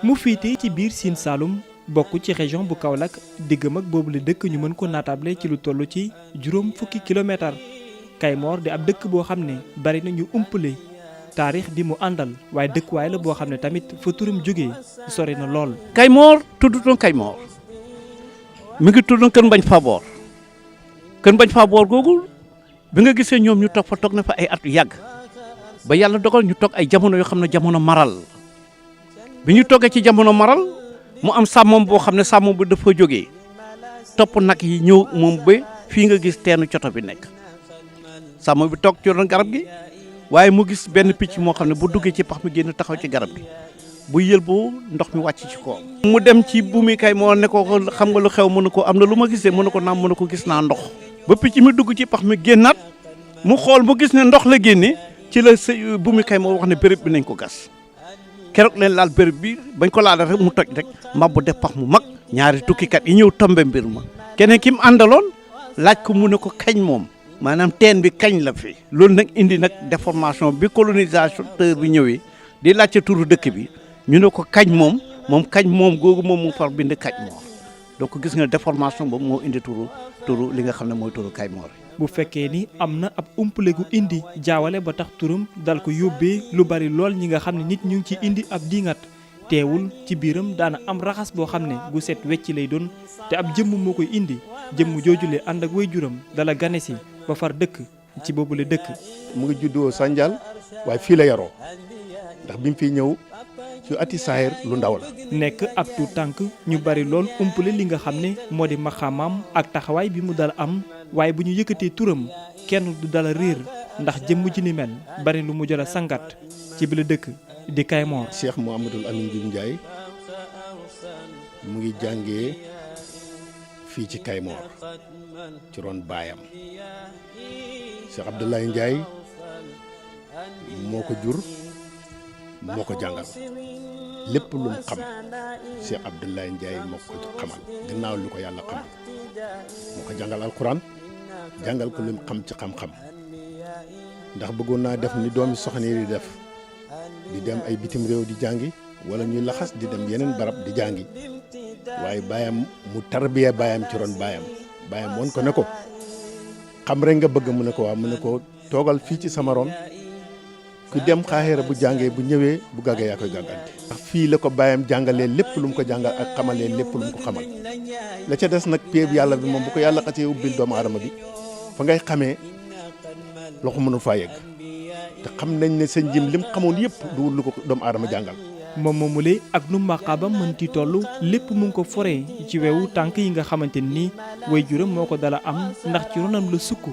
mu fiite ci biir Sine Saloum bokk ci région bu Kaolack diggam ak boobu la dëkk ñu mën ko naatable ci lu toll ci juróom fukki kilomètre Kaymoor di ab dëkk boo xam ne bari na ñu umpale taarix bi mu àndal waaye dëkkuwaay la boo xam ne tamit fa turam jógee sori na lool. Kaymoor tuddutoon Kaymoor mi ngi tuddoon Kër Mbañ Faboor Kër Mbañ Faboor googu bi nga gisee ñoom ñu toog fa toog na fa ay at yu yàgg ba yàlla dogal ñu toog ay jamono yoo xam ne jamono maral bi ñu toogee ci jamono maral mu am sàmmam boo xam ne sàmm bi dafa jógee topp nag yi ñëw moom ba fii nga gis teenu coto bi nekk sàmm bi toog ci ron garab gi waaye mu gis benn picc moo xam ne bu duggee ci pax mi génn taxaw ci garab gi bu yël bu ndox mi wàcc ci kawam. mu dem ci buumi kay moo ne ko xam nga lu xew mu ne ko am na lu ma gisee mu ne ko naam mu ne ko gis naa ndox ba picc mi dugg ci pax mi génnaat mu xool mu gis ne ndox la génne ci la buumi kay moo wax ne béréb bi nañ ko gas keroog leen laal béréb bi bañ ko laal rek mu toj rek mabbu def pax mu mag ñaari tukkikat yi ñëw tombe mbir ma keneen ki mu àndaloon laaj ko mu ne ko kañ moom maanaam teen bi kañ la fi loolu nag indi nag déformation bi colonisateur bi ñëwee di laajte turu dëkk bi ñu ne ko kañ moom kañ moom googu moom mu far bind kañ moor donc gis nga déformation boobu moo indi turu li nga xam ne mooy turu Kaymoor. bu fekkee ni am na ab umpale gu indi jaawale ba tax turam dal ko yóbbee lu bari lool ñi nga xam ne nit ñu ngi ci indi ab diingat teewul ci biiram daana am raxas boo xam ne gu set wecc lay doon te ab jëmm moo koy indi jëmm joojule ànd ak waajuram dala gane si ba far dëkk ci boobule dëkk. mu ngi juddoo Sandial waaye fii la yaroo ndax bi mu fiy ñëw ci ati saahir lu ndaw la. nekk ak tuut tànk ñu bari lool umpale li nga xam ne moo di maxaamaam ak taxawaay bi mu dal am waaye bu ñu yëkkatee turam kenn du dala réer ndax jëmm ji ni mel bari lu mu jot a sangat ci bi la dëkk di Kaymoor. Cheikh Mouhamadoul Amine Dioum Ndiaye mu ngi jàngee fii ci Kaymoor ci ron baayam Cheikh Abdoulaye Ndiaye moo ko jur moo ko jàngal lépp lu mu xam Cheikh Abdoulaye Ndiaye moo ko xamal gannaaw lu ko yàlla xamal moo ko jàngal alquran jàngal ko lu mu xam ci xam-xam ndax bëggoon naa def ni doomi soxna yi di def di dem ay bitim réew di jàngi wala ñuy laxas di dem yeneen barab di jàngi waaye baayam mu tarbiya baayam ci ron baayam woon ko ne ko xam rek nga bëgg mu ne ko waaw mu ne ko toogal fii ci sama ron ku dem xaaxeera bu jàngee bu ñëwee bu gàggee yaa koy gàggante ndax fii la ko baayam jàngalee lépp lu mu ko jàngal ak xamalee lépp lu mu ko xamal la ca des nag péeb yàlla bi moom bu ko yàlla xasee ubbil doomu aadama bi fa ngay xamee loxo mënul faa yegg te xam nañ ne sëñ Jim lim xamoon yëpp du lu ko doomu aadama jàngal. moom moomule ak nu maqaabam mënti toll lépp mu ngi ko foree ci wewu tànk yi nga xamante ni waajuram moo ko dala am ndax ci ronam la sukk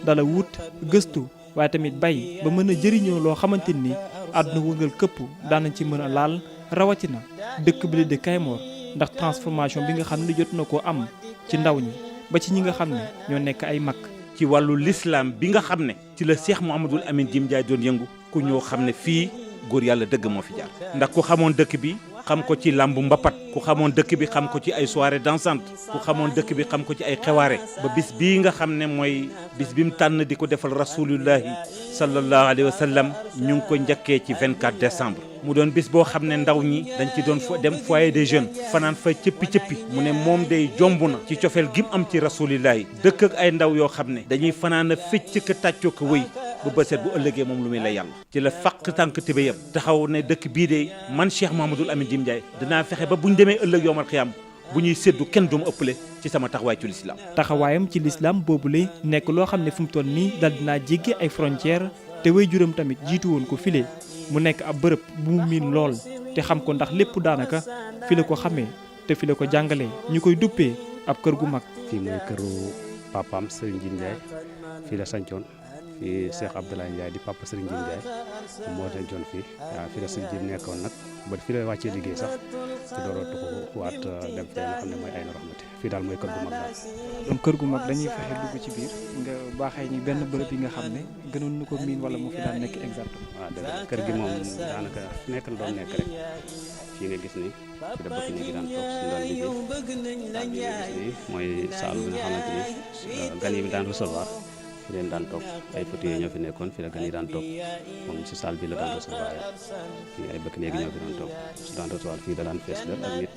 dala wut gëstu waaye tamit bay ba mën a jëriñoo loo xamante ni àdduna wëngal këpp daanañ ci mën a laal rawatina dëkk bi de Kaymoor ndax transformation bi nga xam ne jot na koo am ci ndaw ñi ba ci ñi nga xam ne ñoo nekk ay mag. ci wàllu l'islam bi nga xam ne ci la Cheikh Mouhamadoul Amine Dioum Ndiaye doon yëngu ku ñoo xam ne fii góor yàlla dëgg moo fi jaar ndax ku xamoon dëkk bi xam ko ci làmbu mbapat ku xamoon dëkk bi xam ko ci ay soirée dansante ku xamoon dëkk bi xam ko ci ay xewaare ba bis bii nga xam ne mooy bis bi mu tànn di ko defal rasulullahi sallallahu alayhi wa sallam ñu ngi ko njëkkee ci 24 décembre mu doon bis boo xam ne ndaw ñi dañ ci doon dem foyer des jeunes fanaan fa cëppi mu ne moom day jomb na ci cofeel gi mu am ci rasulillahi dëkk ak ay ndaw yoo xam ne dañuy fanaan a fecc ka tàccoo ko wëy bu bëset bu ëllëgee moom lu muy lay yàlla ci la faq tànk tibéyam taxaw ne dëkk bii de man Cheikh Mouhamadoul Amine Dioum Ndiaye dinaa fexe ba buñ demee ëllëg yowmal xiyaam bu ñuy séddu kenn doomu ëppale ci sama taxawaay ci lislaam taxawaayam ci lislaam boobule nekk loo xam ne fu mu toll nii dal dinaa jéggi ay frontières te waajuram tamit jiitu woon ko file mu nekk ab bërëb bu mu miin lool te xam ko ndax lépp daanaka fi la ko xamee te fi la ko jàngalee ñu koy duppee ab kër gu mag. fii mooy këru papaam Serigne Djim Ndiaye fii la sancoon fii Cheikh Abdoulaye Ndiaye di papa Serigne Djim Ndiaye moo dencoon fii waaw fii la Serigne Djim nekkoon nag ba fii la wàccee liggéey sax te dooroo tuxu waat dem fee nga xam ne mooy Aynu Rahmati fii daal mooy kër gu mag daal. donc kër gu mag dañuy fexe dugg ci biir nga baaxee ñu benn bërëb yi nga xam ne gënoon na ko miin wala mu fi daan nekk exactement. waaw dëgg kër gi moom daanaka nekk na doon nekk rek fii nga gis ni fi da bëgg ñu ngi daan toog suñu doon liggéey waaw bi nga gis ni mooy saal bi nga xamante ni gan yi bi daan recevoir fi leen daan toog ay fauteuil ñoo fi nekkoon fi la gan yi daan toog moom si salle bi la daan recevoir fii ay bëkk néegi ñoo fi daan toog su daan recevoir fii da daan fees dal ak nit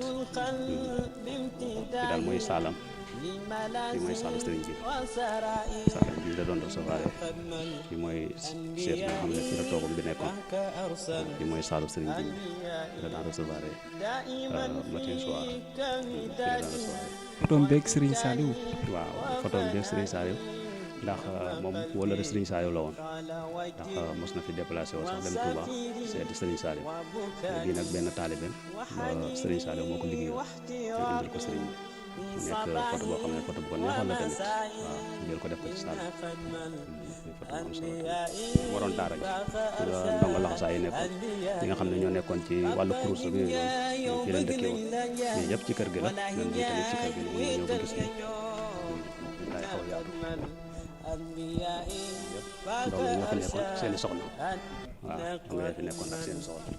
fii daal mooy saalam fii mooy saalu sëriñ bi saalam bi la doon recevoir fii mooy seet nga xam ne fii la toogum bi nekkoon fii mooy saalu sëriñ bi fii la daan recevoir matin soir fii la daan recevoir photom beeg Serigne Saliou. waaw photo bi def Serigne Saliou ndax moom wala de Serigne Saliou la woon ndax mos na fi déplacé woo sax dem Touba seeti Serigne Saliou bii nag benn taalibeem Serigne Saliou moo ko liggéeyoo ñu indil ko Serigne bi mu nekk photo boo xam ne photo bu ko neexoon la tamit waaw ñu jël ko def ko ci salle photo bu am solo tamit moo doon daara ji ci la ndongo laxasaa yi nekkoon ñi nga xam ne ñoo nekkoon ci wàllu kurus ak yooyu noonu fii leen dëkkee woon mais yëpp ci kër gi la ñun ñii tamit ci kër gi la mën nga ñëw ba gis ni day xaw a yaatu ndongo yi ñoo fi nekkoon ak seen i soxna waaw ndongo yi fi nekkoon ak seen i soxna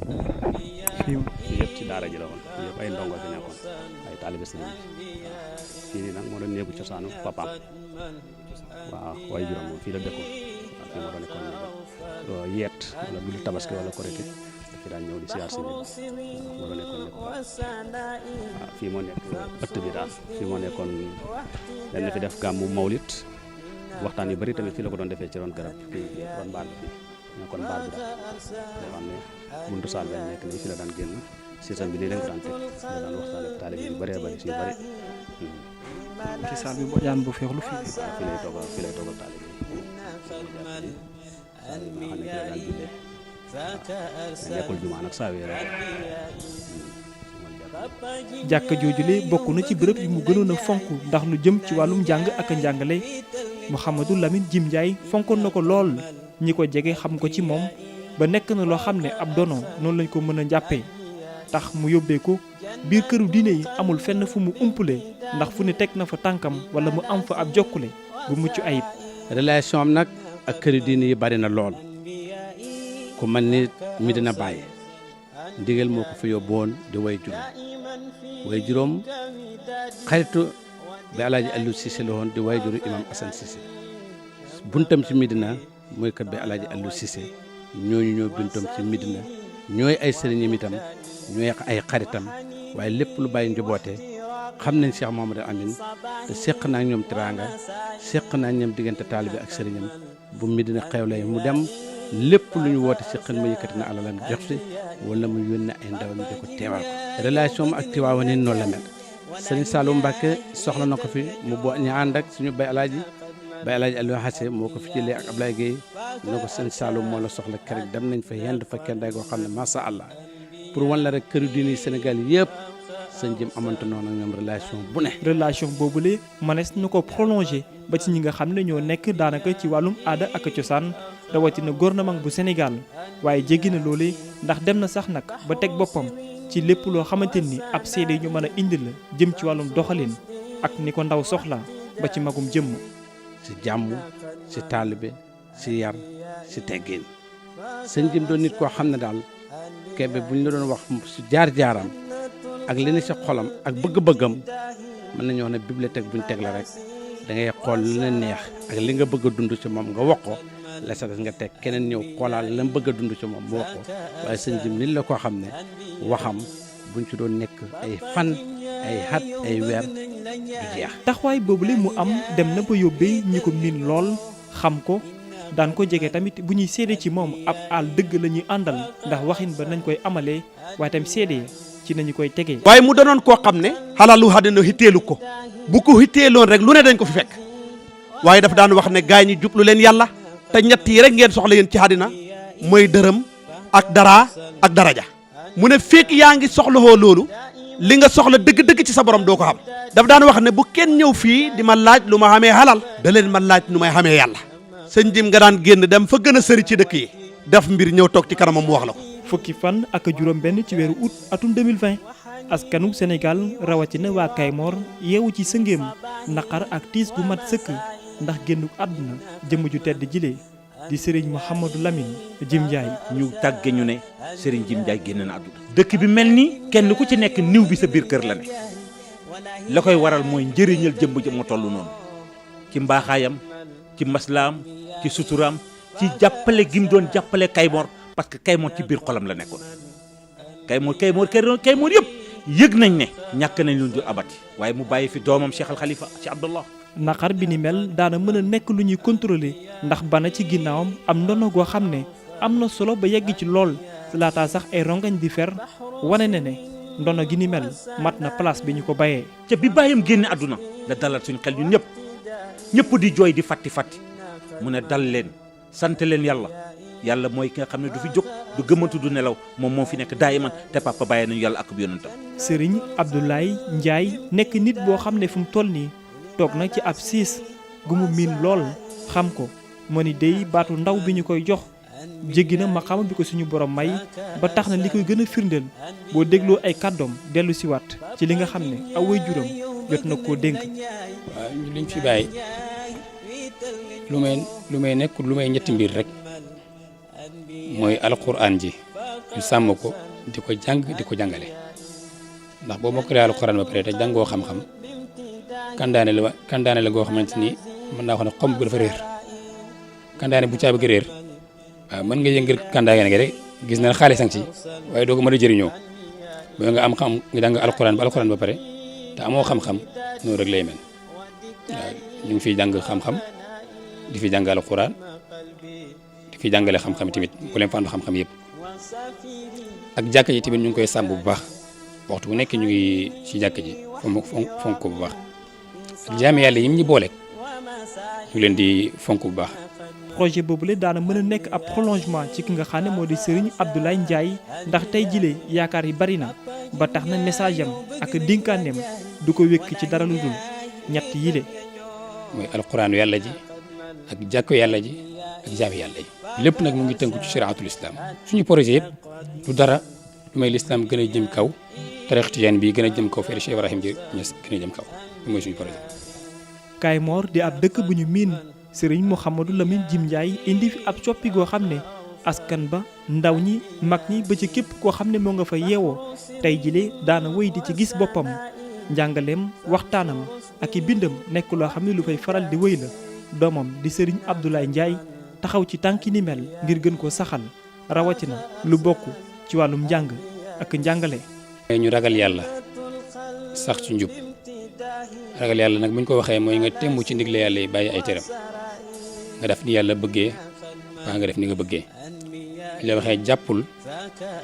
fii yëpp ci daara ji la woon fii yëpp ay ndongo fi nekkoon ay taalibe sëriñ bi fii nii nag moo doon néegu cosaanu papaam waaw waaye juróom moom fii la dëkkoon waaw fii moo doon nekkoon yeet wala bilu tabaski wala korité fi daan ñëw di siyaar si moo doon nekkoon nekk waaw fii moo nekk ëtt bi daal fii moo nekkoon dañ fi def gàmmu mawlit waxtaan yu bari tamit fii la ko doon defee ci ron garab fii ron mbaar bi fii nekkoon mbaar bi daal yoo xam ne buntu saal bi nekk nii fii la daan génn système bi nii lañ ko daan teg fii la daan waxtaan ak taalibe yu bëree bëri si yu bëri ci saal bi bojaan bu feexlu fii. waaw fii lay toogal taalibe yi saal bi nga xam ne fii la daan jullee waaw nekkul jumaa nag saa wee rek jàkka joojule bokk na ci bërëb yi mu gënoon a fonk ndax lu jëm ci wàllum njàng ak njàngale Mouhamadou Lamine Jim Ndiaye fonkoon na ko lool ñi ko jege xam ko ci moom ba nekk na loo xam ne ab dono noonu lañ ko mën a jàppee tax mu yóbbee ko biir këru diine yi amul fenn fu mu umpule ndax fu ne teg na fa tànkam wala mu am fa ab jokkule bu mucc ayib. relation am nag ak këru diine yi bari na lool ku mel ni Medina Baye ndigal moo ko fa yóbboon di way juróom xaritu bi Alaaji Aliou Cissé la woon di way juru imam Assane Cissé buntam ci Medina mooy kër bi Alaaji Aliou Cissé ñooñu ñoo buntam ci Medina ñooy ay sëriñam itam ñooy ay xaritam waaye lépp lu bàyyi njoboote xam nañ Cheikh Mouhamadou Amine te seq naa ñoom teraanga seq naa ñoom diggante taalibe ak sëriñam bu Medina xewlee mu dem lépp lu ñu woote si xel ma yëkkati na alalam jox si wala mu yónnee ay ndawam di ko teewal ko relation am ak Tiwaawan noonu la mel Serigne Saliou Mbacke soxla na ko fi mu boo ñu ànd ak suñu bay alaaji Aliou Hassé moo ko fi jëlee ak Ablaye Gueye ne ko Serigne Saliou moo la soxla keroog dem nañ fa yend fa kenn day koo xam ne macha allah pour wan la rek këru diine Sénégal yëpp sëñ jëm amante noonu ak ñoom relation bu ne. relation boobule manees na ko prolongé ba ci ñi nga xam ne ñoo nekk daanaka ci wàllum aada ak cosaan rawatina gouvernement bu Sénégal waaye jéggi na loole ndax dem na sax nag ba teg boppam ci lépp loo xamante ni ab seede ñu mën a indi la jëm ci wàllum doxalin ak ni ko ndaw soxla ba ci magum jëmm. si jàmm si taalibe si yar si teggin sëñ jëm doon nit koo xam ne daal Kébé bu ñu la doon wax si jaar-jaaram ak li ne si xolam ak bëgg-bëggam mën nañu wax ne bibliothèque bu ñu teg la rek da ngay xool li la neex ak li nga bëgg a dund ci moom nga wax ko la sa des nga teg keneen ñëw xoolaal la mu bëgg a dund ci moom mu wax ko waaye sëñ jëm nit la koo xam ne waxam buñ ci doon nekk ay fan ay xat ay weer du jeex. taxawaay boobule mu am dem na ba yóbbee ñi ko miin lool xam ko daan ko jege tamit bu ñuy seede ci moom ab àll dëgg la ñuy àndal ndax waxin ba nañ koy amalee waaye tam seede ci nañu koy tegee. waaye mu doonoon koo xam ne xalalu àddina xitteelu ko bu ko xitteeloon rek lu ne dañ ko fi fekk waaye dafa daan wax ne gaay ñi jublu leen yàlla te ñett yi rek ngeen soxla yéen ci àddina mooy dërëm ak dara ak daraja mu ne fekk yaa ngi soxlawoo loolu li nga soxla dëgg-dëgg ci sa borom doo ko xam dafa daan wax ne bu kenn ñëw fii di ma laaj lu ma xamee xalal da leen ma laaj nu may xamee yàlla sëñ jim nga daan génn dem fa gën a sëri ci dëkk yi def mbir ñëw toog ci kanamam mu wax la ko. fukki fan ak juróom benn ci weeru août atum 2020 askanu Sénégal rawatina waa Kaymoor yeewu ci sëngéem naqar ak tiis bu mat sëkk ndax génnu àdduna jëmm ju tedd jile di Serigne Mouhamadou Lamine Jim Ndiaye. ñu tàgge ñu ne Serigne Jim Ndiaye génn na àdduna. dëkk bi mel ni kenn ku ci nekk niw bi sa biir kër la ne la koy waral mooy njëriñal jëmb ja mu toll noonu ci mbaaxaayam ci maslaam ci suturaam ci jàppale gi mu doon jàppale Kaymoor parce que Kaymoor ci biir xolam la nekkoon Kaymoor yëpp yëg nañ ne ñàkk nañ lu dul abati waaye mu bàyyi fi doomam Cheikh Al Khalifa ci Abdallah. naqar bi ni mel daana mën a nekk lu ñuy contrôler ndax bana ci ginnaawam am ndono goo xam ne am na solo ba yegg ci lool laataa sax ay rongañ di fer wane na ne ndono gi ni mel mat na place bi ñu ko bayee. ca bi bàyyam génne àdduna la dalal suñu xel ñun ñëpp di jooy di fatti mu ne dal leen sant leen yàlla mooy ki nga xam ne du fi jóg du gëmatu du nelaw moom moo fi nekk daayiman te papa bàyyee nañu yàlla ak yonentam. Serigne Abdoulaye Ndiaye nekk nit boo xam ne fu mu toll nii toog na ci ab siis gu mu miin lool xam ko moo ni dey baatu ndaw bi ñu koy jox jéggi na maqaama bi ko suñu borom may ba tax na li koy gën a firndeel boo dégloo ay kàddoom dellu siwaat ci li nga xam ne aw waajuram jot na koo dénk. waaw liñ fi bàyyi lu may nekk lu may ñetti mbir rek mooy alquran ji ñu sàmm ko di ko jàng di ko jàngale ndax boo mokkalee alquran ba pare te jàngoo xam-xam kandaane la goo xamante ni mën naa wax ne xomb bi dafa réer kandaane bu caabi gi réer waaw mën nga yëngal kandaane gi rek gis na xaalis ci waaye doo ko mën a jëriñoo boo nga am xam nga jàng alquran ba pare te amoo xam-xam noonu rek lay mel waaw ñu ngi fiy jàng xam-xam di fi jàng alquran di fi jàngale xam-xam tamit bu leen fàndu xam-xam yëpp ak jàkk ji tamit ñu ngi koy sàmm bu baax waxtu bu nekk ñu ngi ci jàkk ji fonk ko bu baax ak jaami yàlla yim ñi boole ñu leen di fonk bu baax. projet boobule daana mën a nekk ab prolongement ci ki nga xam ne moo di Serigne Abdoulaye Ndiaye ndax tey jile yaakaar yi bari na ba tax na message am ak dénkaaneem du ko wékk ci dara lu dul ñett yile. mooy alquraanu yàlla ji ak jàkko yàlla ji ak jaami yàlla yi lépp nag mu ngi tënku ci shariatul islam suñu projet yëpp du dara lu may l'islam gën a jëm kaw tariix tijaan bi gën a jëm kaw fere Cheikh Ibrahim Niass gën a jëm kaw lu mooy suñu projet. Kaymoor di ab dëkk bu ñu miin Serigne Mouhamadou Lamine Jim Ndiaye indi fi ab coppi goo xam ne askan ba ndaw ñi mag ñi ba ci képp koo xam ne moo nga fa yeewoo tey jile daana wéy di ci gis boppam njàngaleem waxtaanam ak i bindam nekk loo xam ne lu fay faral di wéy la doomam di Serigne Abdoulaye Ndiaye taxaw ci tànki ni mel ngir gën ko saxal rawatina lu bokk ci wàllum njàng ak njàngale. ñu ragal yàlla sax ci njub ragal yàlla nag buñ ko waxee mooy nga temb ci ndigle yàlla yi bàyyi ay teram nga def ni yàlla bëggee waa nga def ni nga bëggee buñ la waxee jàppul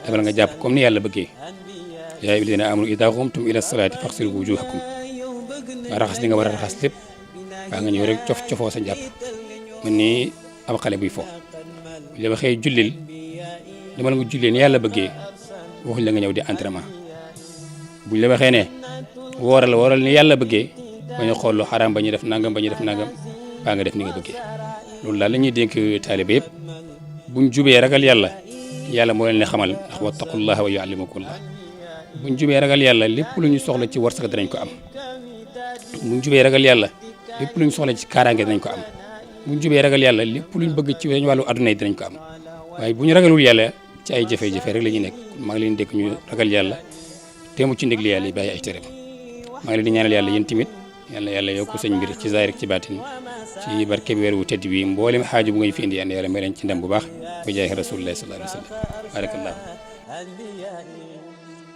demal nga jàpp comme ni yàlla bëggee yaa ayyuhal lazina aamanu izaa qumtum ila salaati faghsilu wujuhakum nga raxas li nga war a raxas lépp waa nga ñëw rek cofoo sa jàpp mën ni am xale buy fo buñ la waxee jullil demal nga jullee ni yàlla bëggee waxuñ la nga ñëw di entraînement buñ la waxee ne wooral ni yàlla bëggee ba ñu xool lu xaraam ba ñu def nangam baa nga def ni nga bëggee loolu daal la ñuy dénk taalibe yëpp buñ jubee ragal yàlla moo leen ne xamal ndax wattaqullaha wa yuallimukumullah buñ jubee ragal yàlla lépp lu ñu soxla ci warsak danañ ko am buñ jubee ragal yàlla lépp lu ñu soxla ci kaaraange danañ ko am buñ jubee ragal yàlla lépp lu ñu bëgg ci dañu wàllu adduna yi danañ ko am waaye bu ñu ragalul yàlla ci ay jafe-jafe rek la ñuy nekk maa ngi leen dékk ñu ragal yàlla teemu ci ndigal yàlla yi bàyyi ay tereem maa ngi leen di ñaanal yàlla yéen tamit yàlla yokku sëñ mbir ci zaahir ci baatin ci barke bi weer wu tedd bi mboolem xaaju bu ngeen fi indi yàlla may leen ci ndam bu baax bu jaay rasulullah sallallahu alayhi wa sallam barakallah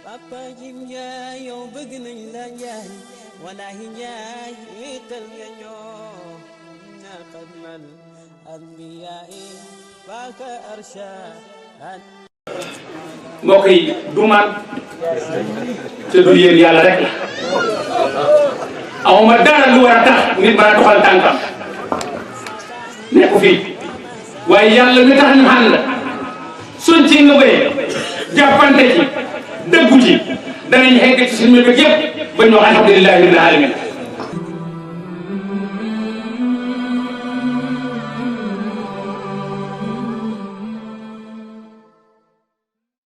Papa Jim Ndiaye yow bëgg nañ la Ndiaye wallahi Ndiaye wéetal nga ñoo na xadmal anbiya'i baka arshad mbokk yi du man te du yéen yàlla rek la awma dara lu war a tax nit mën a doxal tànkam nekku fii waaye yàlla mi tax ñu ànd suñ ci ngëbee jàppante ci dëggu ci danañ xegg ci suñu bëgg yëpp ba ñu wax alhamdulillahi rabbil alamin